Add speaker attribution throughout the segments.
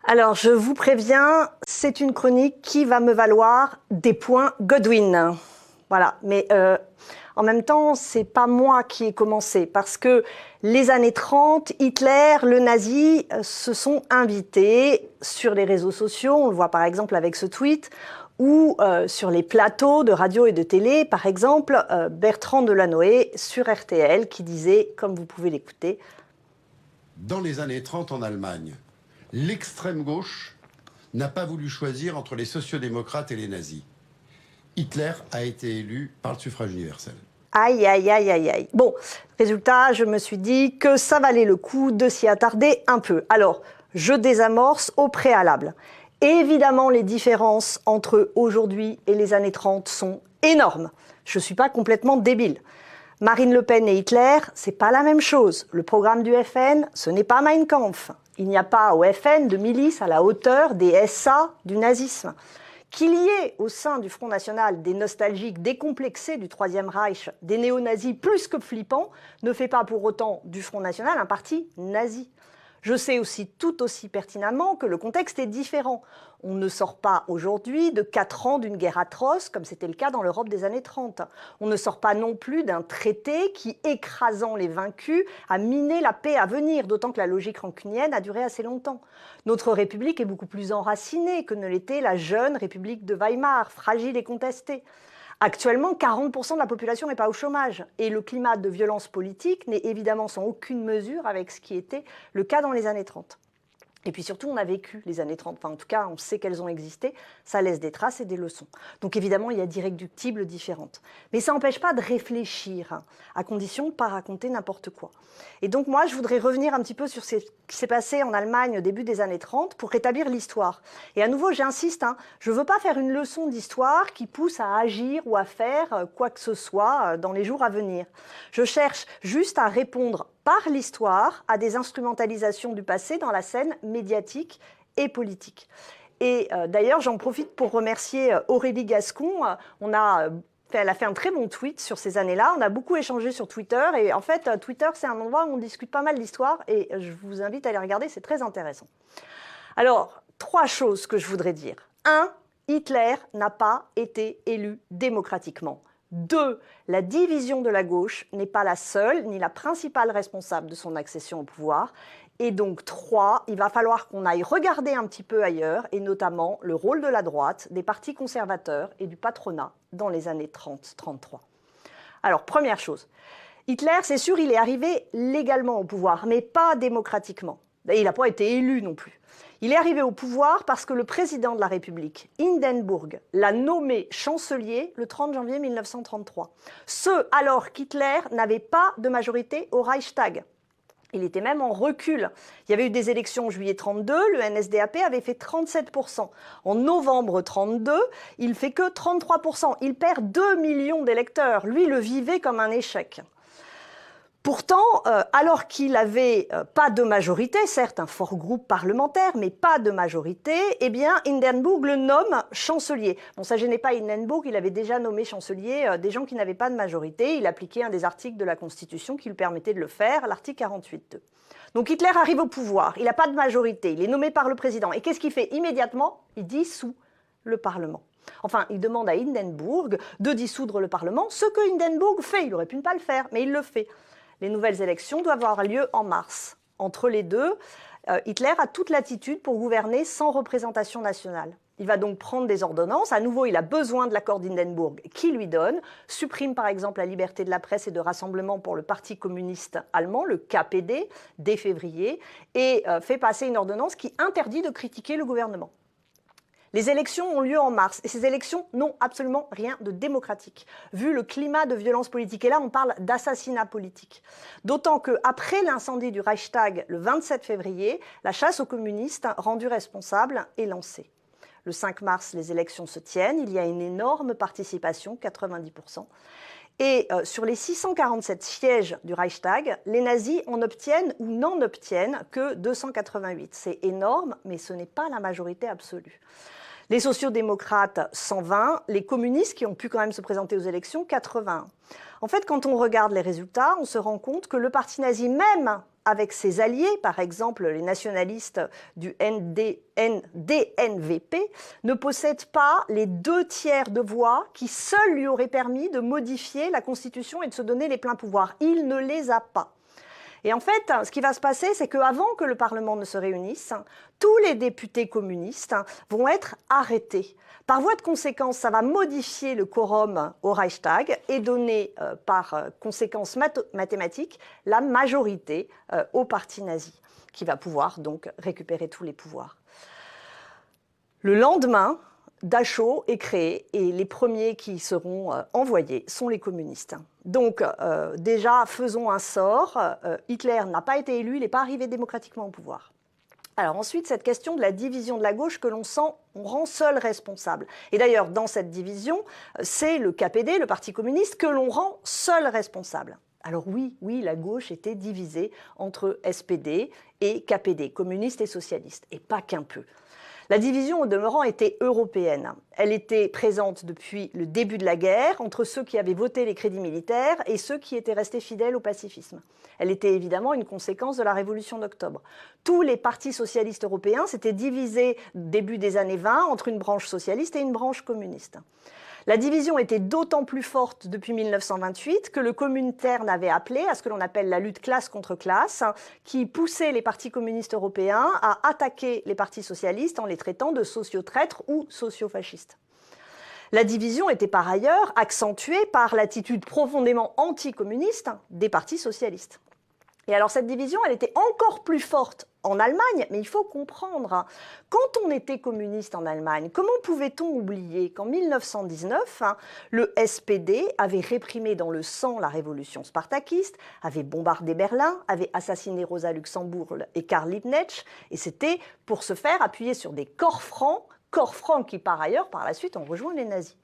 Speaker 1: Alors, je vous préviens, c'est une chronique qui va me valoir des points Godwin. Voilà, mais en même temps, c'est pas moi qui ai commencé, parce que les années 30, Hitler, le nazi, se sont invités sur les réseaux sociaux, on le voit par exemple avec ce tweet, ou sur les plateaux de radio et de télé, par exemple, Bertrand Delanoë sur RTL, qui disait, comme vous pouvez l'écouter,
Speaker 2: « Dans les années 30 en Allemagne, l'extrême gauche n'a pas voulu choisir entre les sociodémocrates et les nazis. Hitler a été élu par le suffrage universel. »
Speaker 1: Aïe, aïe, aïe, aïe, aïe. Bon, résultat, je me suis dit que ça valait le coup de s'y attarder un peu. Alors, je désamorce au préalable. Évidemment, les différences entre aujourd'hui et les années 30 sont énormes. Je ne suis pas complètement débile. Marine Le Pen et Hitler, c'est pas la même chose. Le programme du FN, ce n'est pas Mein Kampf. Il n'y a pas au FN de milices à la hauteur des SA du nazisme. Qu'il y ait au sein du Front National des nostalgiques décomplexés du Troisième Reich, des néo-nazis plus que flippants, ne fait pas pour autant du Front National un parti nazi. Je sais aussi tout aussi pertinemment que le contexte est différent. On ne sort pas aujourd'hui de 4 ans d'une guerre atroce, comme c'était le cas dans l'Europe des années 30. On ne sort pas non plus d'un traité qui, écrasant les vaincus, a miné la paix à venir, d'autant que la logique rancunienne a duré assez longtemps. Notre République est beaucoup plus enracinée que ne l'était la jeune République de Weimar, fragile et contestée. Actuellement, 40% de la population n'est pas au chômage. Et le climat de violence politique n'est évidemment sans aucune mesure avec ce qui était le cas dans les années 30. Et puis surtout, on a vécu les années 30. Enfin, en tout cas, on sait qu'elles ont existé. Ça laisse des traces et des leçons. Donc évidemment, il y a d'irréductibles différentes. Mais ça n'empêche pas de réfléchir, à condition de ne pas raconter n'importe quoi. Et donc moi, je voudrais revenir un petit peu sur ce qui s'est passé en Allemagne au début des années 30 pour rétablir l'histoire. Et à nouveau, j'insiste, je ne veux pas faire une leçon d'histoire qui pousse à agir ou à faire quoi que ce soit dans les jours à venir. Je cherche juste à répondre par l'histoire à des instrumentalisations du passé dans la scène médiatique et politique. Et d'ailleurs, j'en profite pour remercier Aurélie Gascon. Elle a fait un très bon tweet sur ces années-là. On a beaucoup échangé sur Twitter. Et en fait, Twitter, c'est un endroit où on discute pas mal d'histoire. Et je vous invite à aller regarder, c'est très intéressant. Alors, 3 choses que je voudrais dire. 1, Hitler n'a pas été élu démocratiquement. 2, la division de la gauche n'est pas la seule ni la principale responsable de son accession au pouvoir. Et donc 3, il va falloir qu'on aille regarder un petit peu ailleurs, et notamment le rôle de la droite, des partis conservateurs et du patronat dans les années 30-33. Alors, première chose, Hitler, c'est sûr, il est arrivé légalement au pouvoir, mais pas démocratiquement. Il n'a pas été élu non plus. Il est arrivé au pouvoir parce que le président de la République, Hindenburg, l'a nommé chancelier le 30 janvier 1933. Ce alors qu'Hitler n'avait pas de majorité au Reichstag. Il était même en recul. Il y avait eu des élections en juillet 32, le NSDAP avait fait 37%. En novembre 32, il fait que 33%. Il perd 2 millions d'électeurs. Lui le vivait comme un échec. Pourtant, alors qu'il n'avait pas de majorité, certes un fort groupe parlementaire, mais pas de majorité, eh bien Hindenburg le nomme chancelier. Bon, ça ne gênait pas Hindenburg, il avait déjà nommé chancelier des gens qui n'avaient pas de majorité. Il appliquait un des articles de la Constitution qui lui permettait de le faire, l'article 48.2. Donc Hitler arrive au pouvoir, il n'a pas de majorité, il est nommé par le président. Et qu'est-ce qu'il fait immédiatement? Il dissout le Parlement. Enfin, il demande à Hindenburg de dissoudre le Parlement, ce que Hindenburg fait. Il aurait pu ne pas le faire, mais il le fait. Les nouvelles élections doivent avoir lieu en mars. Entre les deux, Hitler a toute latitude pour gouverner sans représentation nationale. Il va donc prendre des ordonnances. À nouveau, il a besoin de l'accord d'Hindenburg qui lui donne, supprime par exemple la liberté de la presse et de rassemblement pour le Parti communiste allemand, le KPD, dès février, et fait passer une ordonnance qui interdit de critiquer le gouvernement. Les élections ont lieu en mars, et ces élections n'ont absolument rien de démocratique, vu le climat de violence politique. Et là, on parle d'assassinat politique. D'autant qu'après l'incendie du Reichstag, le 27 février, la chasse aux communistes, rendue responsable, est lancée. Le 5 mars, les élections se tiennent, il y a une énorme participation, 90%. Et sur les 647 sièges du Reichstag, les nazis en obtiennent ou n'en obtiennent que 288. C'est énorme, mais ce n'est pas la majorité absolue. Les sociodémocrates, 120, les communistes qui ont pu quand même se présenter aux élections, 81. En fait, quand on regarde les résultats, on se rend compte que le parti nazi, même avec ses alliés, par exemple les nationalistes du DNVP, ne possède pas les 2/3 de voix qui seuls lui auraient permis de modifier la Constitution et de se donner les pleins pouvoirs. Il ne les a pas. Et en fait, ce qui va se passer, c'est qu'avant que le Parlement ne se réunisse, tous les députés communistes vont être arrêtés. Par voie de conséquence, ça va modifier le quorum au Reichstag et donner, par conséquence mathématique, la majorité au parti nazi, qui va pouvoir donc récupérer tous les pouvoirs. Le lendemain, Dachau est créé et les premiers qui seront envoyés sont les communistes. Donc déjà, faisons un sort. Hitler n'a pas été élu, il n'est pas arrivé démocratiquement au pouvoir. Alors ensuite, cette question de la division de la gauche que l'on rend seul responsable. Et d'ailleurs, dans cette division, c'est le KPD, le Parti communiste, que l'on rend seul responsable. Alors oui, la gauche était divisée entre SPD et KPD, communistes et socialistes, et pas qu'un peu. La division, au demeurant, était européenne. Elle était présente depuis le début de la guerre entre ceux qui avaient voté les crédits militaires et ceux qui étaient restés fidèles au pacifisme. Elle était évidemment une conséquence de la Révolution d'octobre. Tous les partis socialistes européens s'étaient divisés début des années 20 entre une branche socialiste et une branche communiste. La division était d'autant plus forte depuis 1928 que le Comintern avait appelé à ce que l'on appelle la lutte classe contre classe, qui poussait les partis communistes européens à attaquer les partis socialistes en les traitant de sociotraîtres ou sociofascistes. La division était par ailleurs accentuée par l'attitude profondément anticommuniste des partis socialistes. Et alors cette division, elle était encore plus forte en Allemagne, mais il faut comprendre, quand on était communiste en Allemagne, comment pouvait-on oublier qu'en 1919, le SPD avait réprimé dans le sang la révolution spartakiste, avait bombardé Berlin, avait assassiné Rosa Luxembourg et Karl Liebknecht, et c'était pour se faire appuyer sur des corps francs qui par ailleurs, par la suite, ont rejoint les nazis.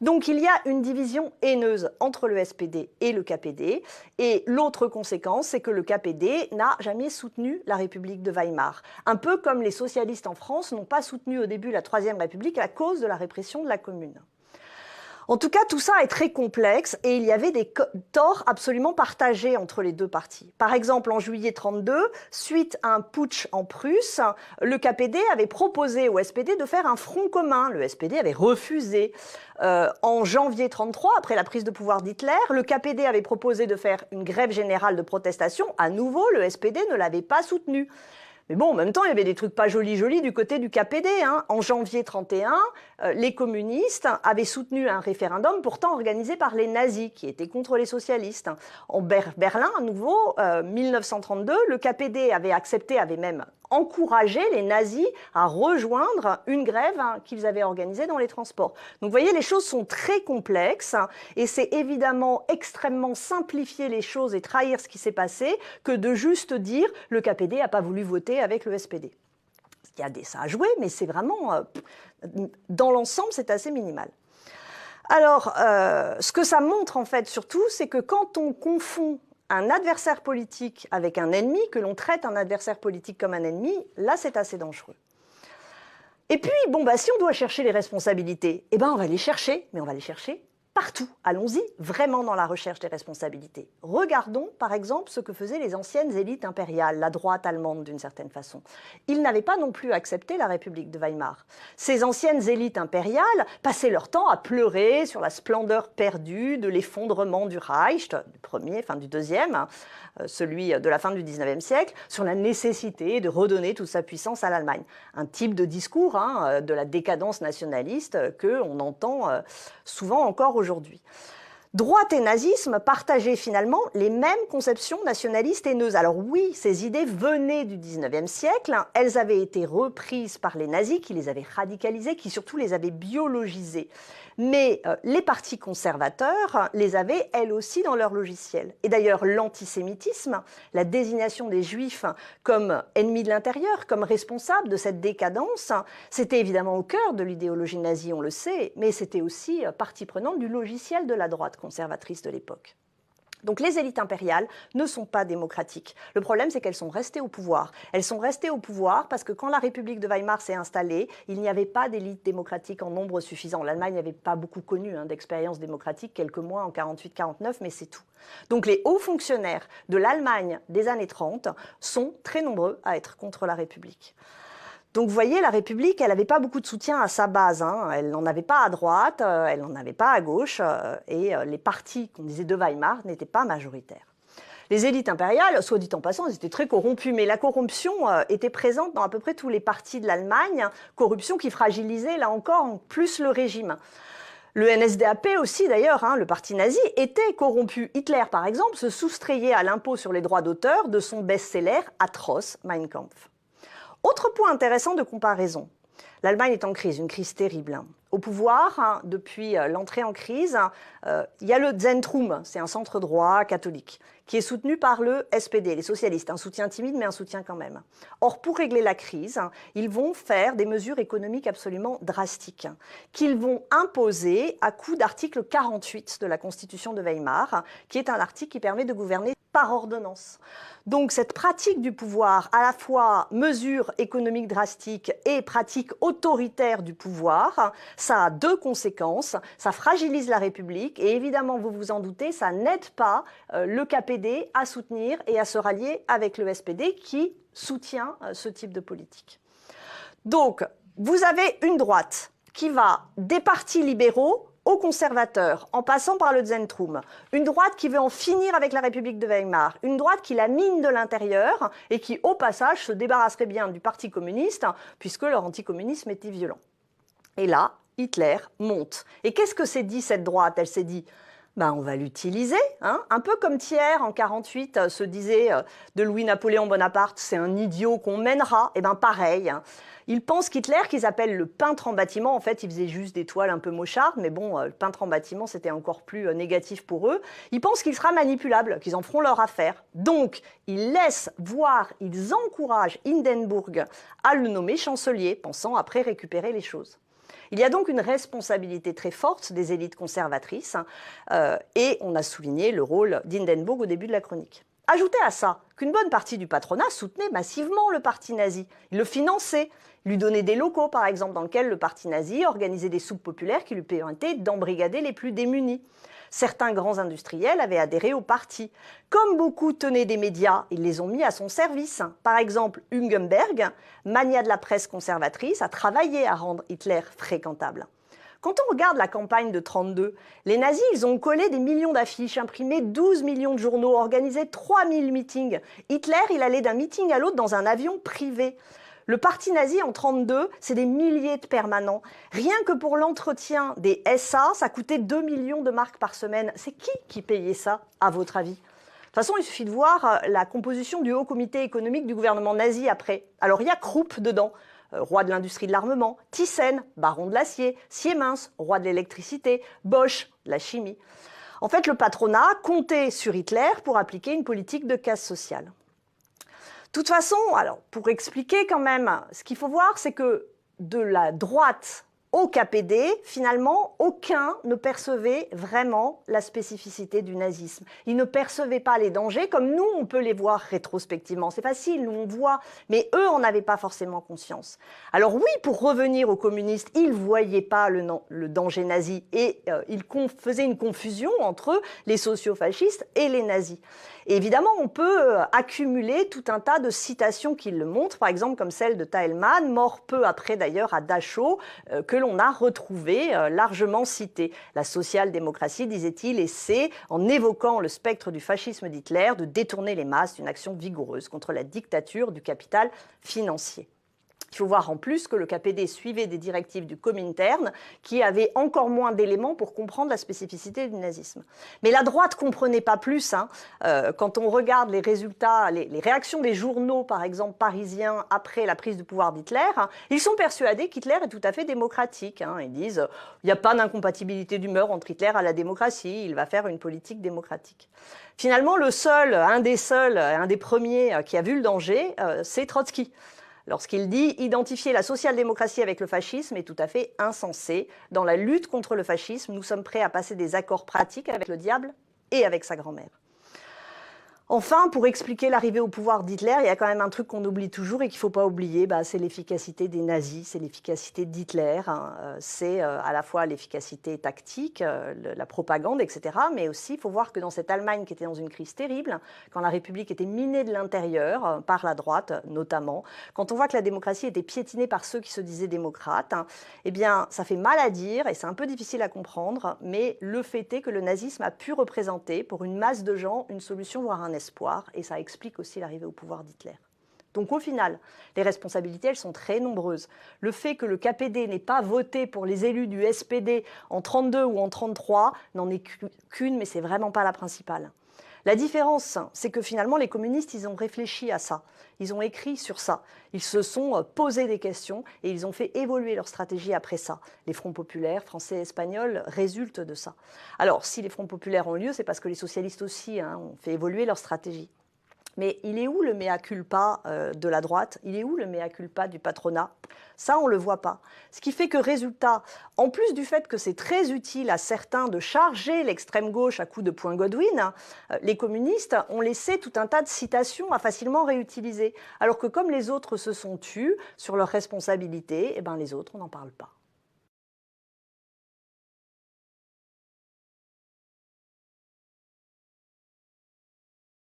Speaker 1: Donc il y a une division haineuse entre le SPD et le KPD, et l'autre conséquence, c'est que le KPD n'a jamais soutenu la République de Weimar. Un peu comme les socialistes en France n'ont pas soutenu au début la Troisième République à cause de la répression de la Commune. En tout cas, tout ça est très complexe et il y avait des torts absolument partagés entre les deux partis. Par exemple, en juillet 1932, suite à un putsch en Prusse, le KPD avait proposé au SPD de faire un front commun. Le SPD avait refusé. En janvier 1933, après la prise de pouvoir d'Hitler, le KPD avait proposé de faire une grève générale de protestation. À nouveau, le SPD ne l'avait pas soutenu. Mais bon, en même temps, il y avait des trucs pas jolis du côté du KPD. En janvier 1931, les communistes avaient soutenu un référendum pourtant organisé par les nazis, qui étaient contre les socialistes. En Berlin, à nouveau, 1932, le KPD avait accepté, avait même encouragé les nazis à rejoindre une grève qu'ils avaient organisée dans les transports. Donc vous voyez, les choses sont très complexes et c'est évidemment extrêmement simplifier les choses et trahir ce qui s'est passé que de juste dire le KPD n'a pas voulu voter avec le SPD. Il y a ça à jouer, mais c'est vraiment, dans l'ensemble, c'est assez minimal. Alors, ce que ça montre en fait surtout, c'est que quand on confond un adversaire politique avec un ennemi, que l'on traite un adversaire politique comme un ennemi, là c'est assez dangereux. Et puis, si on doit chercher les responsabilités, on va les chercher, mais on va les chercher partout. Allons-y vraiment dans la recherche des responsabilités. Regardons par exemple ce que faisaient les anciennes élites impériales, la droite allemande d'une certaine façon. Ils n'avaient pas non plus accepté la République de Weimar. Ces anciennes élites impériales passaient leur temps à pleurer sur la splendeur perdue de l'effondrement du Reich, du deuxième, celui de la fin du XIXe siècle, sur la nécessité de redonner toute sa puissance à l'Allemagne. Un type de discours de la décadence nationaliste qu'on entend souvent encore aujourd'hui. Droite et nazisme partageaient finalement les mêmes conceptions nationalistes haineuses. Alors oui, ces idées venaient du XIXe siècle, elles avaient été reprises par les nazis qui les avaient radicalisées, qui surtout les avaient biologisées. Mais les partis conservateurs les avaient elles aussi dans leur logiciel. Et d'ailleurs, l'antisémitisme, la désignation des juifs comme ennemis de l'intérieur, comme responsables de cette décadence, c'était évidemment au cœur de l'idéologie nazie, on le sait, mais c'était aussi partie prenante du logiciel de la droite conservatrice de l'époque. Donc les élites impériales ne sont pas démocratiques. Le problème, c'est qu'elles sont restées au pouvoir. Elles sont restées au pouvoir parce que quand la République de Weimar s'est installée, il n'y avait pas d'élite démocratique en nombre suffisant. L'Allemagne n'avait pas beaucoup connu d'expérience démocratique, quelques mois en 48-49, mais c'est tout. Donc les hauts fonctionnaires de l'Allemagne des années 30 sont très nombreux à être contre la République. Donc vous voyez, la République, elle n'avait pas beaucoup de soutien à sa base. Elle n'en avait pas à droite, elle n'en avait pas à gauche, et les partis, qu'on disait de Weimar, n'étaient pas majoritaires. Les élites impériales, soit dit en passant, elles étaient très corrompues, mais la corruption était présente dans à peu près tous les partis de l'Allemagne, corruption qui fragilisait, là encore, plus le régime. Le NSDAP aussi, d'ailleurs, le parti nazi, était corrompu. Hitler, par exemple, se soustrayait à l'impôt sur les droits d'auteur de son best-seller atroce, Mein Kampf. Autre point intéressant de comparaison, l'Allemagne est en crise, une crise terrible. Au pouvoir, depuis l'entrée en crise, il y a le Zentrum, c'est un centre droit catholique, qui est soutenu par le SPD, les socialistes, un soutien timide mais un soutien quand même. Or, pour régler la crise, ils vont faire des mesures économiques absolument drastiques, qu'ils vont imposer à coup d'article 48 de la Constitution de Weimar, qui est un article qui permet de gouverner par ordonnance. Donc cette pratique du pouvoir, à la fois mesure économique drastique et pratique autoritaire du pouvoir, ça a deux conséquences. Ça fragilise la République et évidemment, vous vous en doutez, ça n'aide pas le KPD à soutenir et à se rallier avec le SPD qui soutient ce type de politique. Donc, vous avez une droite qui va des partis libéraux aux conservateurs, en passant par le Zentrum, une droite qui veut en finir avec la République de Weimar, une droite qui la mine de l'intérieur et qui, au passage, se débarrasserait bien du Parti communiste, puisque leur anticommunisme était violent. Et là, Hitler monte. Et qu'est-ce que s'est dit cette droite? Elle s'est dit, on va l'utiliser, un peu comme Thiers en 48 se disait de Louis-Napoléon Bonaparte, c'est un idiot qu'on mènera, et pareil. Ils pensent qu'Hitler, qu'ils appellent le peintre en bâtiment, en fait, il faisait juste des toiles un peu mochardes, mais bon, le peintre en bâtiment, c'était encore plus négatif pour eux. Ils pensent qu'il sera manipulable, qu'ils en feront leur affaire. Donc, ils laissent voir, ils encouragent Hindenburg à le nommer chancelier, pensant après récupérer les choses. Il y a donc une responsabilité très forte des élites conservatrices, et on a souligné le rôle d'Hindenburg au début de la chronique. Ajoutez à ça qu'une bonne partie du patronat soutenait massivement le parti nazi. Il le finançait, lui donnait des locaux, par exemple, dans lesquels le parti nazi organisait des soupes populaires qui lui permettaient d'embrigader les plus démunis. Certains grands industriels avaient adhéré au parti. Comme beaucoup tenaient des médias, ils les ont mis à son service. Par exemple, Hugenberg, magnat de la presse conservatrice, a travaillé à rendre Hitler fréquentable. Quand on regarde la campagne de 1932, les nazis, ils ont collé des millions d'affiches, imprimé 12 millions de journaux, organisé 3000 meetings. Hitler, il allait d'un meeting à l'autre dans un avion privé. Le parti nazi, en 1932, c'est des milliers de permanents. Rien que pour l'entretien des SA, ça coûtait 2 millions de marks par semaine. C'est qui payait ça, à votre avis ? De toute façon, il suffit de voir la composition du Haut Comité économique du gouvernement nazi après. Alors, il y a Krupp dedans, roi de l'industrie de l'armement, Thyssen, baron de l'acier, Siemens, roi de l'électricité, Bosch, la chimie. En fait, le patronat comptait sur Hitler pour appliquer une politique de casse sociale. De toute façon, alors, pour expliquer quand même, ce qu'il faut voir, c'est que de la droite au KPD, finalement, aucun ne percevait vraiment la spécificité du nazisme. Ils ne percevaient pas les dangers comme nous, on peut les voir rétrospectivement. C'est facile, nous on voit, mais eux en avaient pas forcément conscience. Alors oui, pour revenir aux communistes, ils ne voyaient pas le danger nazi et ils faisaient une confusion entre les sociofascistes et les nazis. Et évidemment, on peut accumuler tout un tas de citations qui le montrent, par exemple comme celle de Thälmann, mort peu après d'ailleurs à Dachau, que l'on a retrouvé largement cité. La social-démocratie, disait-il, essaie, en évoquant le spectre du fascisme d'Hitler, de détourner les masses d'une action vigoureuse contre la dictature du capital financier. Il faut voir en plus que le KPD suivait des directives du Comintern qui avaient encore moins d'éléments pour comprendre la spécificité du nazisme. Mais la droite ne comprenait pas plus. Quand on regarde les résultats, les réactions des journaux, par exemple parisiens, après la prise du pouvoir d'Hitler, ils sont persuadés qu'Hitler est tout à fait démocratique. Ils disent il n'y a pas d'incompatibilité d'humeur entre Hitler et la démocratie, il va faire une politique démocratique. Finalement, un des premiers qui a vu le danger, c'est Trotsky. Lorsqu'il dit « Identifier la social-démocratie avec le fascisme est tout à fait insensé. Dans la lutte contre le fascisme, nous sommes prêts à passer des accords pratiques avec le diable et avec sa grand-mère. » Enfin, pour expliquer l'arrivée au pouvoir d'Hitler, il y a quand même un truc qu'on oublie toujours et qu'il ne faut pas oublier, c'est l'efficacité des nazis, c'est l'efficacité d'Hitler, c'est à la fois l'efficacité tactique, la propagande, etc. Mais aussi, il faut voir que dans cette Allemagne qui était dans une crise terrible, quand la République était minée de l'intérieur, par la droite notamment, quand on voit que la démocratie était piétinée par ceux qui se disaient démocrates, eh bien, ça fait mal à dire et c'est un peu difficile à comprendre, mais le fait est que le nazisme a pu représenter pour une masse de gens une solution, voire un espoir, et ça explique aussi l'arrivée au pouvoir d'Hitler. Donc au final, les responsabilités, elles sont très nombreuses. Le fait que le KPD n'ait pas voté pour les élus du SPD en 32 ou en 33 n'en est qu'une, mais c'est vraiment pas la principale. La différence, c'est que finalement, les communistes, ils ont réfléchi à ça. Ils ont écrit sur ça. Ils se sont posé des questions et ils ont fait évoluer leur stratégie après ça. Les fronts populaires, français et espagnols, résultent de ça. Alors, si les fronts populaires ont lieu, c'est parce que les socialistes aussi ont fait évoluer leur stratégie. Mais il est où le mea culpa de la droite? Il est où le mea culpa du patronat? Ça, on ne le voit pas. Ce qui fait que, résultat, en plus du fait que c'est très utile à certains de charger l'extrême gauche à coups de points Godwin, les communistes ont laissé tout un tas de citations à facilement réutiliser. Alors que comme les autres se sont tus sur leurs responsabilités, les autres, on n'en parle pas.